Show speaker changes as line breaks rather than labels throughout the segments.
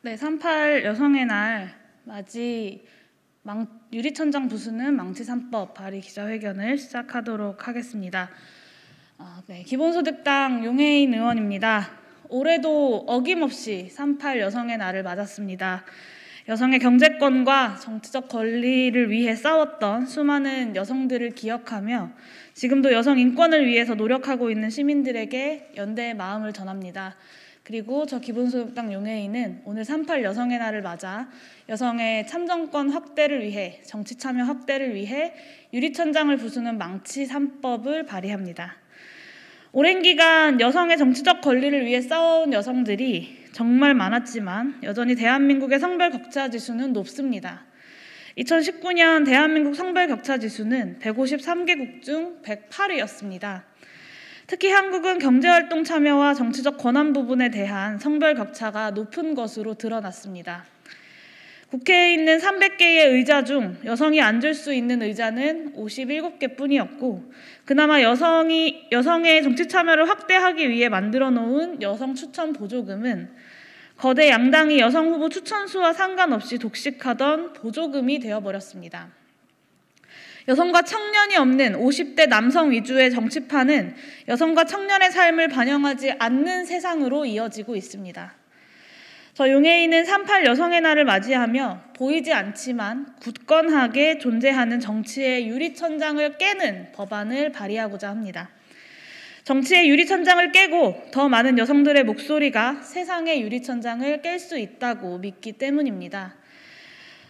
네, 3.8 여성의 날 맞이 유리천장 부수는 망치 3법 발의 기자회견을 시작하도록 하겠습니다. 네, 기본소득당 용혜인 의원입니다. 올해도 어김없이 3.8 여성의 날을 맞았습니다. 여성의 경제권과 정치적 권리를 위해 싸웠던 수많은 여성들을 기억하며 지금도 여성 인권을 위해서 노력하고 있는 시민들에게 연대의 마음을 전합니다. 그리고 저 기본소득당 용혜인은 오늘 3.8 여성의 날을 맞아 여성의 참정권 확대를 위해, 정치 참여 확대를 위해 유리천장을 부수는 망치 3법을 발의합니다. 오랜 기간 여성의 정치적 권리를 위해 싸워온 여성들이 정말 많았지만 여전히 대한민국의 성별 격차 지수는 높습니다. 2019년 대한민국 성별 격차 지수는 153개국 중 108위였습니다. 특히 한국은 경제활동 참여와 정치적 권한 부분에 대한 성별 격차가 높은 것으로 드러났습니다. 국회에 있는 300개의 의자 중 여성이 앉을 수 있는 의자는 57개 뿐이었고, 그나마 여성의 정치 참여를 확대하기 위해 만들어 놓은 여성 추천 보조금은 거대 양당이 여성 후보 추천수와 상관없이 독식하던 보조금이 되어버렸습니다. 여성과 청년이 없는 50대 남성 위주의 정치판은 여성과 청년의 삶을 반영하지 않는 세상으로 이어지고 있습니다. 저 용혜인은 3.8 여성의 날을 맞이하며 보이지 않지만 굳건하게 존재하는 정치의 유리천장을 깨는 법안을 발의하고자 합니다. 정치의 유리천장을 깨고 더 많은 여성들의 목소리가 세상의 유리천장을 깰 수 있다고 믿기 때문입니다.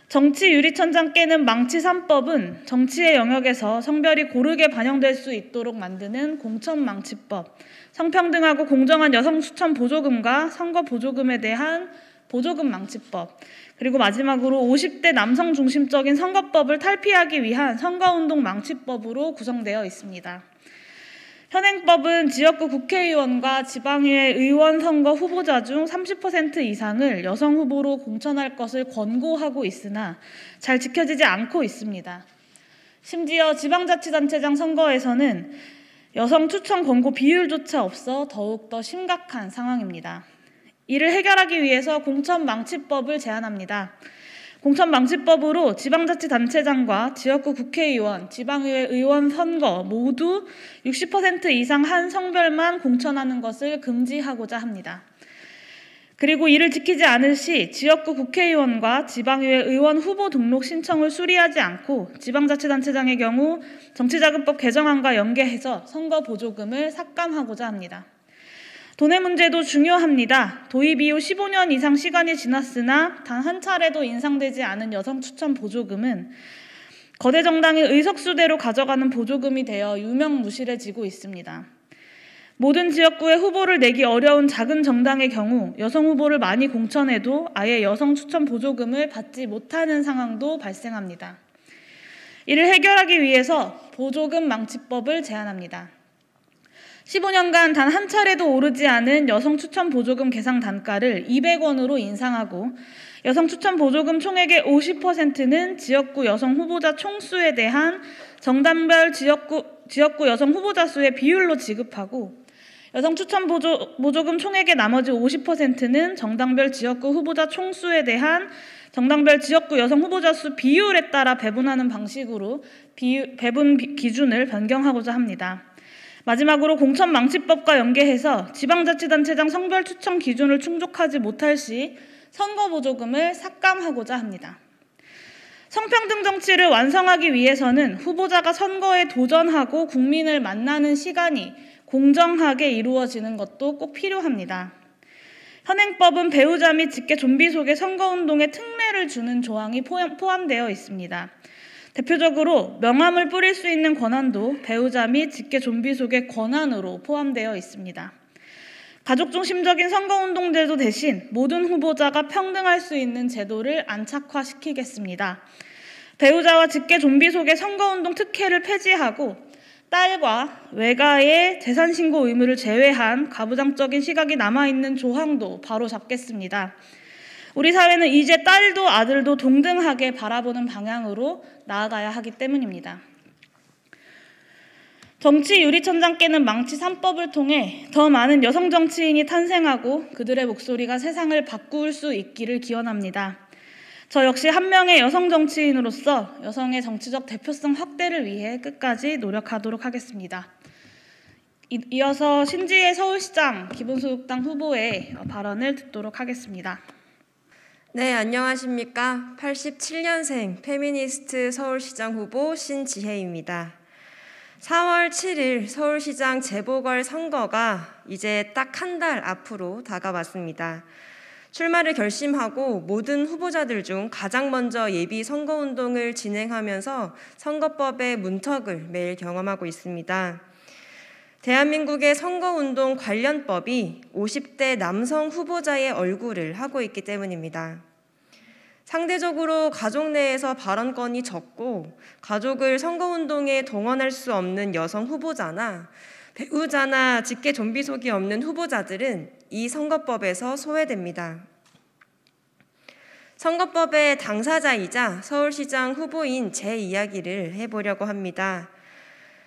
정치 유리천장 깨는 망치 3법은 정치의 영역에서 성별이 고르게 반영될 수 있도록 만드는 공천망치법, 성평등하고 공정한 여성 추천 보조금과 선거 보조금에 대한 보조금 망치법, 그리고 마지막으로 50대 남성 중심적인 선거법을 탈피하기 위한 선거운동 망치법으로 구성되어 있습니다. 현행법은 지역구 국회의원과 지방의회 의원 선거 후보자 중 30% 이상을 여성 후보로 공천할 것을 권고하고 있으나 잘 지켜지지 않고 있습니다. 심지어 지방자치단체장 선거에서는 여성 추천 권고 비율조차 없어 더욱더 심각한 상황입니다. 이를 해결하기 위해서 공천망치법을 제안합니다. 공천망치법으로 지방자치단체장과 지역구 국회의원, 지방의회 의원 선거 모두 60% 이상 한 성별만 공천하는 것을 금지하고자 합니다. 그리고 이를 지키지 않을 시 지역구 국회의원과 지방의회 의원 후보 등록 신청을 수리하지 않고 지방자치단체장의 경우 정치자금법 개정안과 연계해서 선거 보조금을 삭감하고자 합니다. 돈의 문제도 중요합니다. 도입 이후 15년 이상 시간이 지났으나 단 한 차례도 인상되지 않은 여성 추천 보조금은 거대 정당이 의석수대로 가져가는 보조금이 되어 유명무실해지고 있습니다. 모든 지역구에 후보를 내기 어려운 작은 정당의 경우 여성 후보를 많이 공천해도 아예 여성 추천 보조금을 받지 못하는 상황도 발생합니다. 이를 해결하기 위해서 보조금 망치법을 제안합니다. 15년간 단 한 차례도 오르지 않은 여성 추천 보조금 계상 단가를 200원으로 인상하고 여성 추천 보조금 총액의 50%는 지역구 여성 후보자 총수에 대한 정당별 지역구 여성 후보자 수의 비율로 지급하고 여성 추천 보조금 총액의 나머지 50%는 정당별 지역구 후보자 총수에 대한 정당별 지역구 여성 후보자 수 비율에 따라 배분하는 방식으로 배분 기준을 변경하고자 합니다. 마지막으로 공천망치법과 연계해서 지방자치단체장 성별 추천 기준을 충족하지 못할 시 선거보조금을 삭감하고자 합니다. 성평등 정치를 완성하기 위해서는 후보자가 선거에 도전하고 국민을 만나는 시간이 공정하게 이루어지는 것도 꼭 필요합니다. 현행법은 배우자 및 직계 좀비 속에 선거운동에 특례를 주는 조항이 포함되어 있습니다. 대표적으로 명함을 뿌릴 수 있는 권한도 배우자 및 직계 좀비 속의 권한으로 포함되어 있습니다. 가족 중심적인 선거운동제도 대신 모든 후보자가 평등할 수 있는 제도를 안착화시키겠습니다. 배우자와 직계 좀비 속의 선거운동 특혜를 폐지하고 딸과 외가의 재산신고 의무를 제외한 가부장적인 시각이 남아있는 조항도 바로잡겠습니다. 우리 사회는 이제 딸도 아들도 동등하게 바라보는 방향으로 나아가야 하기 때문입니다. 정치 유리천장 깨는 망치 3법을 통해 더 많은 여성 정치인이 탄생하고 그들의 목소리가 세상을 바꿀 수 있기를 기원합니다. 저 역시 한 명의 여성 정치인으로서 여성의 정치적 대표성 확대를 위해 끝까지 노력하도록 하겠습니다. 이어서 신지혜 서울시장 기본소득당 후보의 발언을 듣도록 하겠습니다.
네, 안녕하십니까. 87년생 페미니스트 서울시장 후보 신지혜입니다. 4월 7일 서울시장 재보궐선거가 이제 딱 한 달 앞으로 다가왔습니다. 출마를 결심하고 모든 후보자들 중 가장 먼저 예비 선거운동을 진행하면서 선거법의 문턱을 매일 경험하고 있습니다. 대한민국의 선거운동 관련법이 50대 남성 후보자의 얼굴을 하고 있기 때문입니다. 상대적으로 가족 내에서 발언권이 적고 가족을 선거운동에 동원할 수 없는 여성 후보자나 배우자나 직계 좀비속이 없는 후보자들은 이 선거법에서 소외됩니다. 선거법의 당사자이자 서울시장 후보인 제 이야기를 해보려고 합니다.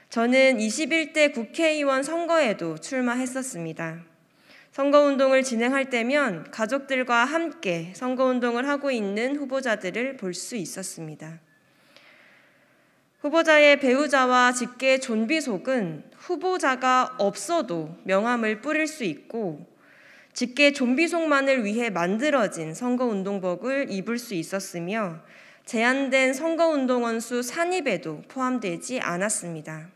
저는 21대 국회의원 선거에도 출마했었습니다. 선거운동을 진행할 때면 가족들과 함께 선거운동을 하고 있는 후보자들을 볼 수 있었습니다. 후보자의 배우자와 직계 좀비속은 후보자가 없어도 명함을 뿌릴 수 있고 직계 좀비속만을 위해 만들어진 선거운동복을 입을 수 있었으며 제한된 선거운동원 수 산입에도 포함되지 않았습니다.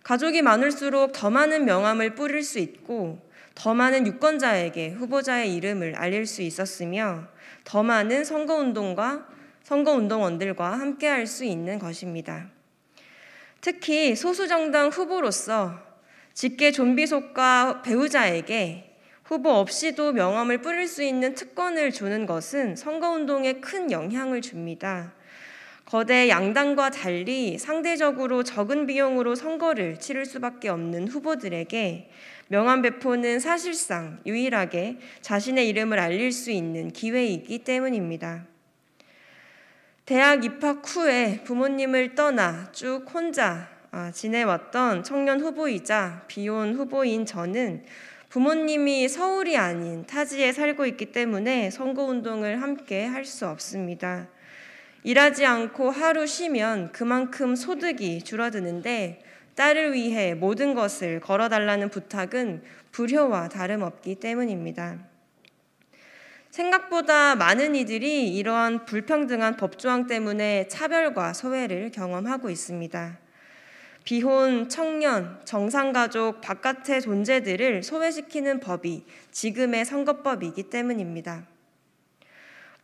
가족이 많을수록 더 많은 명함을 뿌릴 수 있고 더 많은 유권자에게 후보자의 이름을 알릴 수 있었으며 더 많은 선거운동원들과 함께할 수 있는 것입니다. 특히 소수정당 후보로서 직계 좀비속과 배우자에게 후보 없이도 명함을 뿌릴 수 있는 특권을 주는 것은 선거운동에 큰 영향을 줍니다. 거대 양당과 달리 상대적으로 적은 비용으로 선거를 치를 수밖에 없는 후보들에게 명함 배포는 사실상 유일하게 자신의 이름을 알릴 수 있는 기회이기 때문입니다. 대학 입학 후에 부모님을 떠나 쭉 혼자 지내왔던 청년 후보이자 비혼 후보인 저는 부모님이 서울이 아닌 타지에 살고 있기 때문에 선거운동을 함께 할 수 없습니다. 일하지 않고 하루 쉬면 그만큼 소득이 줄어드는데 딸을 위해 모든 것을 걸어달라는 부탁은 불효와 다름없기 때문입니다. 생각보다 많은 이들이 이러한 불평등한 법조항 때문에 차별과 소외를 경험하고 있습니다. 비혼, 청년, 정상가족, 바깥의 존재들을 소외시키는 법이 지금의 선거법이기 때문입니다.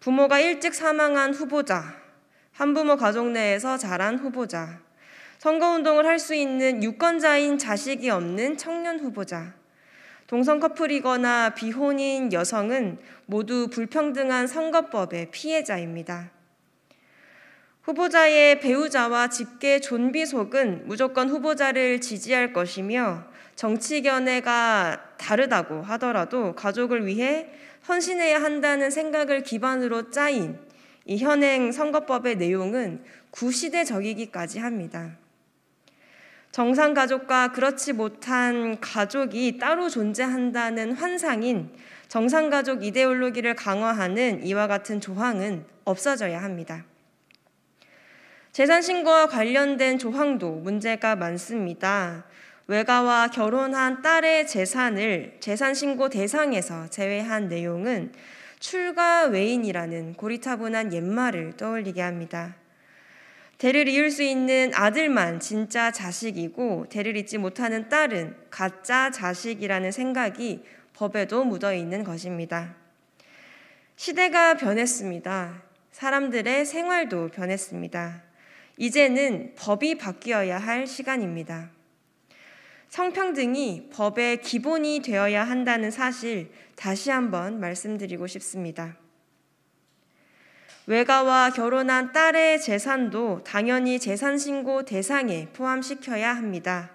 부모가 일찍 사망한 후보자, 한부모 가족 내에서 자란 후보자, 선거운동을 할 수 있는 유권자인 자식이 없는 청년 후보자, 동성 커플이거나 비혼인 여성은 모두 불평등한 선거법의 피해자입니다. 후보자의 배우자와 직계 존비속은 무조건 후보자를 지지할 것이며 정치 견해가 다르다고 하더라도 가족을 위해 헌신해야 한다는 생각을 기반으로 짜인 이 현행 선거법의 내용은 구시대적이기까지 합니다. 정상가족과 그렇지 못한 가족이 따로 존재한다는 환상인 정상가족 이데올로기를 강화하는 이와 같은 조항은 없어져야 합니다. 재산신고와 관련된 조항도 문제가 많습니다. 외가와 결혼한 딸의 재산을 재산신고 대상에서 제외한 내용은 출가 외인이라는 고리타분한 옛말을 떠올리게 합니다. 대를 이을 수 있는 아들만 진짜 자식이고 대를 잇지 못하는 딸은 가짜 자식이라는 생각이 법에도 묻어있는 것입니다. 시대가 변했습니다. 사람들의 생활도 변했습니다. 이제는 법이 바뀌어야 할 시간입니다. 성평등이 법의 기본이 되어야 한다는 사실 다시 한번 말씀드리고 싶습니다. 외가와 결혼한 딸의 재산도 당연히 재산신고 대상에 포함시켜야 합니다.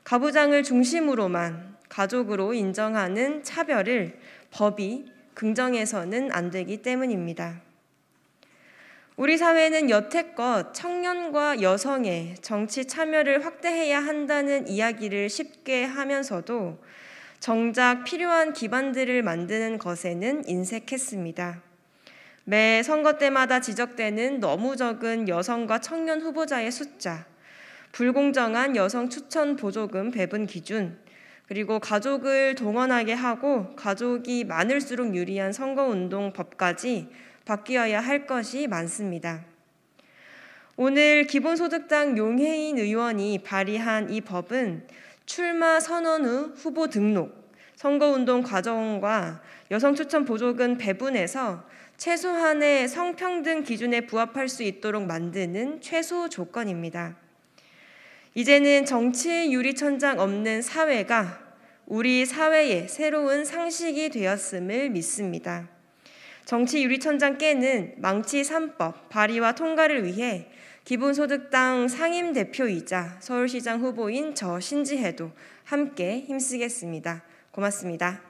가부장을 중심으로만 가족으로 인정하는 차별을 법이 긍정해서는 안 되기 때문입니다. 우리 사회는 여태껏 청년과 여성의 정치 참여를 확대해야 한다는 이야기를 쉽게 하면서도 정작 필요한 기반들을 만드는 것에는 인색했습니다. 매 선거 때마다 지적되는 너무 적은 여성과 청년 후보자의 숫자, 불공정한 여성 추천 보조금 배분 기준, 그리고 가족을 동원하게 하고 가족이 많을수록 유리한 선거운동 법까지 바뀌어야 할 것이 많습니다. 오늘 기본소득당 용혜인 의원이 발의한 이 법은 출마 선언 후 후보 등록, 선거운동 과정과 여성 추천 보조금 배분에서 최소한의 성평등 기준에 부합할 수 있도록 만드는 최소 조건입니다. 이제는 정치 유리천장 없는 사회가 우리 사회의 새로운 상식이 되었음을 믿습니다. 정치 유리천장 깨는 망치 3법 발의와 통과를 위해 기본소득당 상임대표이자 서울시장 후보인 저 신지혜도 함께 힘쓰겠습니다. 고맙습니다.